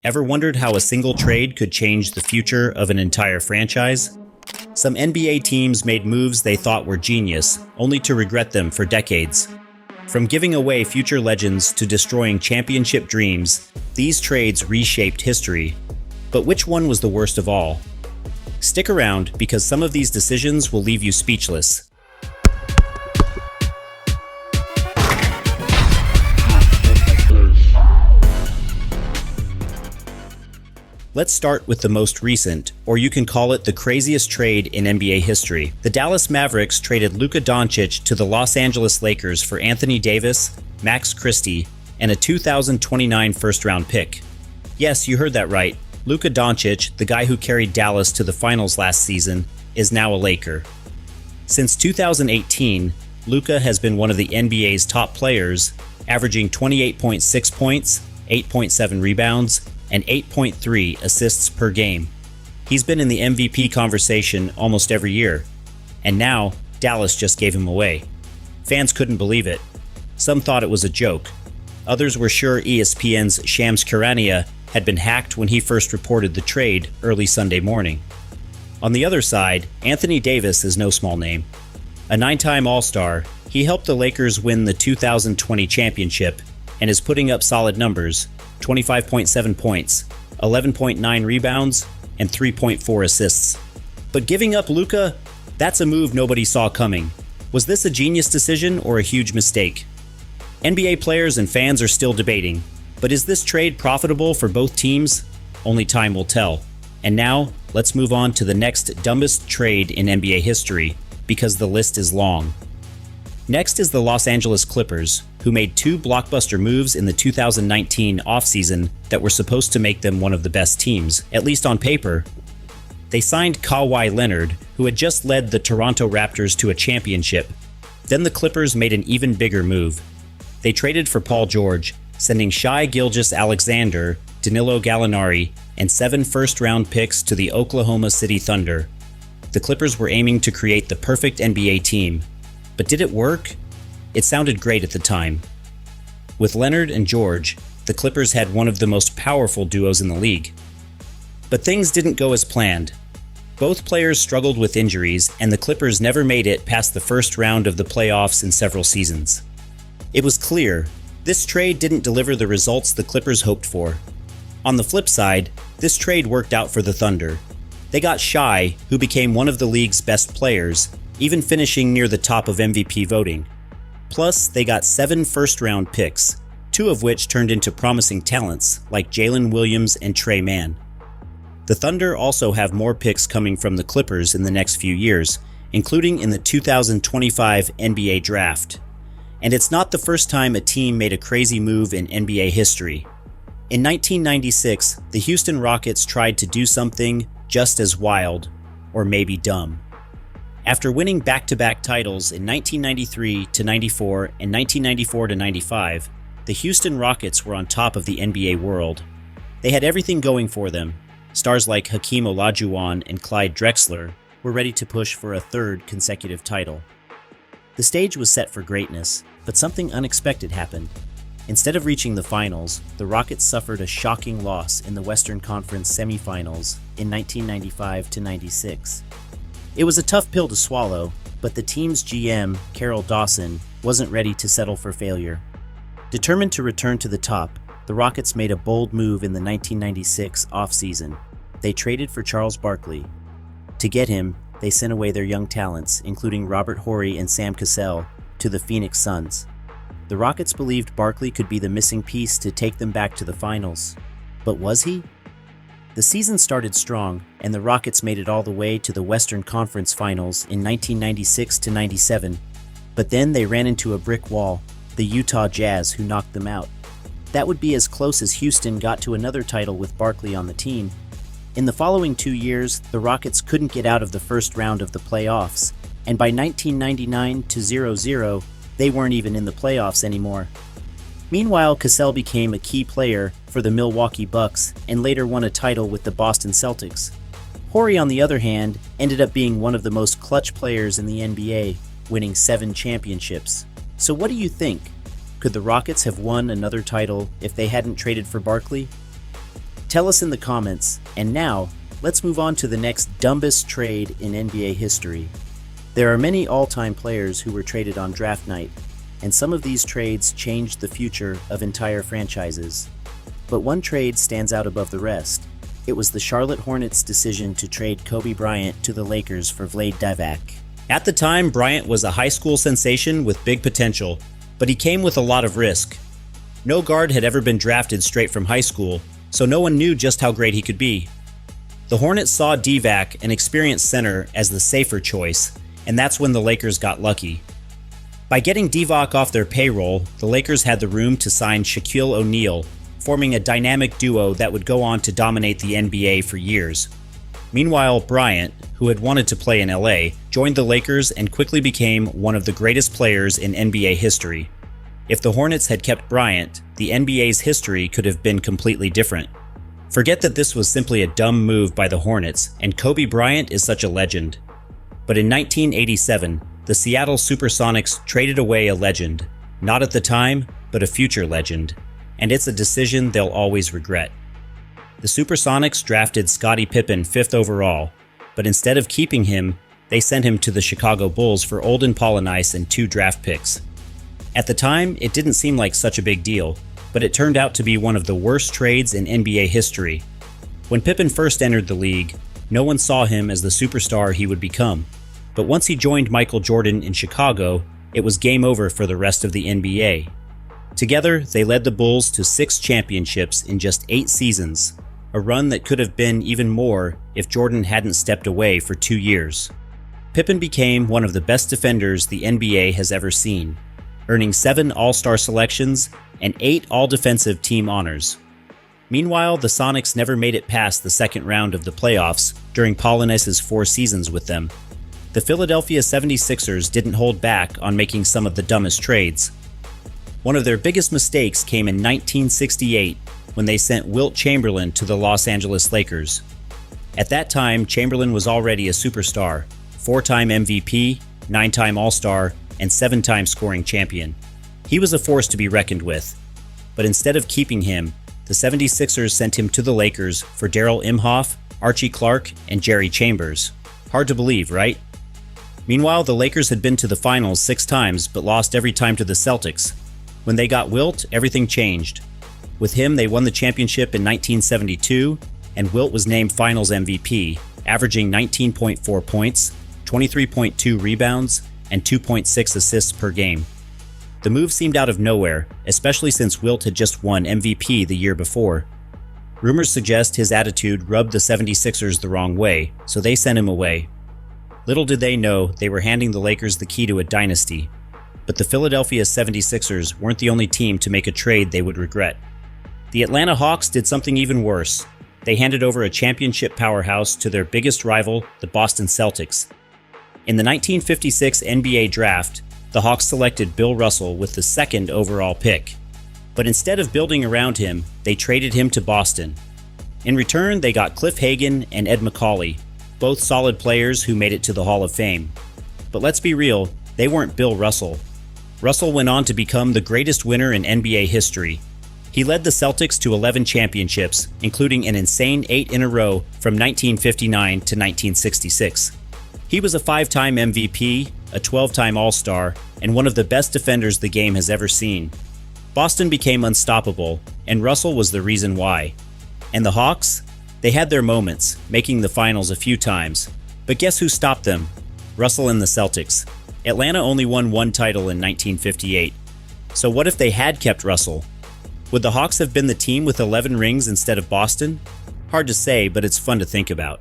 Ever wondered how a single trade could change the future of an entire franchise? Some NBA teams made moves they thought were genius, only to regret them for decades. From giving away future legends to destroying championship dreams, these trades reshaped history. But which one was the worst of all? Stick around, because some of these decisions will leave you speechless. Let's start with the most recent, or you can call it the craziest trade in NBA history. The Dallas Mavericks traded Luka Dončić to the Los Angeles Lakers for Anthony Davis, Max Christie, and a 2029 first-round pick. Yes, you heard that right. Luka Dončić, the guy who carried Dallas to the finals last season, is now a Laker. Since 2018, Luka has been one of the NBA's top players, averaging 28.6 points, 8.7 rebounds, and 8.3 assists per game. He's been in the MVP conversation almost every year, and now Dallas just gave him away. Fans couldn't believe it. Some thought it was a joke. Others were sure ESPN's Shams Charania had been hacked when he first reported the trade early Sunday morning. On the other side, Anthony Davis is no small name. A 9-time All-Star, he helped the Lakers win the 2020 championship and is putting up solid numbers: 25.7 points, 11.9 rebounds, and 3.4 assists. But giving up Luka, that's a move nobody saw coming. Was this a genius decision or a huge mistake? NBA players and fans are still debating, but is this trade profitable for both teams? Only time will tell. And now, let's move on to the next dumbest trade in NBA history, because the list is long. Next is the Los Angeles Clippers, who made two blockbuster moves in the 2019 offseason that were supposed to make them one of the best teams, at least on paper. They signed Kawhi Leonard, who had just led the Toronto Raptors to a championship. Then the Clippers made an even bigger move. They traded for Paul George, sending Shai Gilgeous-Alexander, Danilo Gallinari, and 7 first-round picks to the Oklahoma City Thunder. The Clippers were aiming to create the perfect NBA team. But did it work? It sounded great at the time. With Leonard and George, the Clippers had one of the most powerful duos in the league. But things didn't go as planned. Both players struggled with injuries, and the Clippers never made it past the first round of the playoffs in several seasons. It was clear, this trade didn't deliver the results the Clippers hoped for. On the flip side, this trade worked out for the Thunder. They got Shai, who became one of the league's best players, even finishing near the top of MVP voting. Plus, they got 7 first-round picks, 2 of which turned into promising talents like Jalen Williams and Trey Mann. The Thunder also have more picks coming from the Clippers in the next few years, including in the 2025 NBA Draft. And it's not the first time a team made a crazy move in NBA history. In 1996, the Houston Rockets tried to do something just as wild, or maybe dumb. After winning back-to-back titles in 1993-94 and 1994-95, the Houston Rockets were on top of the NBA world. They had everything going for them. Stars like Hakeem Olajuwon and Clyde Drexler were ready to push for a 3rd consecutive title. The stage was set for greatness, but something unexpected happened. Instead of reaching the finals, the Rockets suffered a shocking loss in the Western Conference semifinals in 1995-96. It was a tough pill to swallow, but the team's GM, Carroll Dawson, wasn't ready to settle for failure. Determined to return to the top, the Rockets made a bold move in the 1996 offseason. They traded for Charles Barkley. To get him, they sent away their young talents, including Robert Horry and Sam Cassell, to the Phoenix Suns. The Rockets believed Barkley could be the missing piece to take them back to the finals. But was he? The season started strong, and the Rockets made it all the way to the Western Conference Finals in 1996-97. But then they ran into a brick wall, the Utah Jazz, who knocked them out. That would be as close as Houston got to another title with Barkley on the team. In the following 2 years, the Rockets couldn't get out of the first round of the playoffs, and by 1999-00, they weren't even in the playoffs anymore. Meanwhile, Cassell became a key player for the Milwaukee Bucks and later won a title with the Boston Celtics. Horry, on the other hand, ended up being one of the most clutch players in the NBA, winning 7 championships. So what do you think? Could the Rockets have won another title if they hadn't traded for Barkley? Tell us in the comments, and now, let's move on to the next dumbest trade in NBA history. There are many all-time players who were traded on draft night, and some of these trades changed the future of entire franchises. But one trade stands out above the rest. It was the Charlotte Hornets' decision to trade Kobe Bryant to the Lakers for Vlade Divac. At the time, Bryant was a high school sensation with big potential, but he came with a lot of risk. No guard had ever been drafted straight from high school, so no one knew just how great he could be. The Hornets saw Divac, an experienced center, as the safer choice, and that's when the Lakers got lucky. By getting Divac off their payroll, the Lakers had the room to sign Shaquille O'Neal, forming a dynamic duo that would go on to dominate the NBA for years. Meanwhile, Bryant, who had wanted to play in LA, joined the Lakers and quickly became one of the greatest players in NBA history. If the Hornets had kept Bryant, the NBA's history could have been completely different. Forget that this was simply a dumb move by the Hornets, and Kobe Bryant is such a legend. But in 1987, the Seattle SuperSonics traded away a legend. Not at the time, but a future legend. And it's a decision they'll always regret. The SuperSonics drafted Scottie Pippen 5th overall, but instead of keeping him, they sent him to the Chicago Bulls for Olden Polynice and 2 draft picks. At the time, it didn't seem like such a big deal, but it turned out to be one of the worst trades in NBA history. When Pippen first entered the league, no one saw him as the superstar he would become. But once he joined Michael Jordan in Chicago, it was game over for the rest of the NBA. Together, they led the Bulls to 6 championships in just 8 seasons, a run that could have been even more if Jordan hadn't stepped away for 2 years. Pippen became one of the best defenders the NBA has ever seen, earning 7 All-Star selections and 8 All-Defensive Team honors. Meanwhile, the Sonics never made it past the second round of the playoffs during Polynice's 4 seasons with them. The Philadelphia 76ers didn't hold back on making some of the dumbest trades. One of their biggest mistakes came in 1968 when they sent Wilt Chamberlain to the Los Angeles Lakers. At that time, Chamberlain was already a superstar, 4-time MVP, 9-time All-Star, and 7-time scoring champion. He was a force to be reckoned with. But instead of keeping him, the 76ers sent him to the Lakers for Darrell Imhoff, Archie Clark, and Jerry Chambers. Hard to believe, right? Meanwhile, the Lakers had been to the finals 6 times but lost every time to the Celtics. When they got Wilt, everything changed. With him, they won the championship in 1972, and Wilt was named Finals MVP, averaging 19.4 points, 23.2 rebounds, and 2.6 assists per game. The move seemed out of nowhere, especially since Wilt had just won MVP the year before. Rumors suggest his attitude rubbed the 76ers the wrong way, so they sent him away. Little did they know they were handing the Lakers the key to a dynasty. But the Philadelphia 76ers weren't the only team to make a trade they would regret. The Atlanta Hawks did something even worse. They handed over a championship powerhouse to their biggest rival, the Boston Celtics. In the 1956 NBA draft, the Hawks selected Bill Russell with the 2nd overall pick. But instead of building around him, they traded him to Boston. In return, they got Cliff Hagan and Ed Macauley, both solid players who made it to the Hall of Fame. But let's be real, they weren't Bill Russell. Russell went on to become the greatest winner in NBA history. He led the Celtics to 11 championships, including an insane 8 in a row from 1959 to 1966. He was a 5-time MVP, a 12-time All-Star, and one of the best defenders the game has ever seen. Boston became unstoppable, and Russell was the reason why. And the Hawks? They had their moments, making the finals a few times. But guess who stopped them? Russell and the Celtics. Atlanta only won 1 title in 1958. So what if they had kept Russell? Would the Hawks have been the team with 11 rings instead of Boston? Hard to say, but it's fun to think about.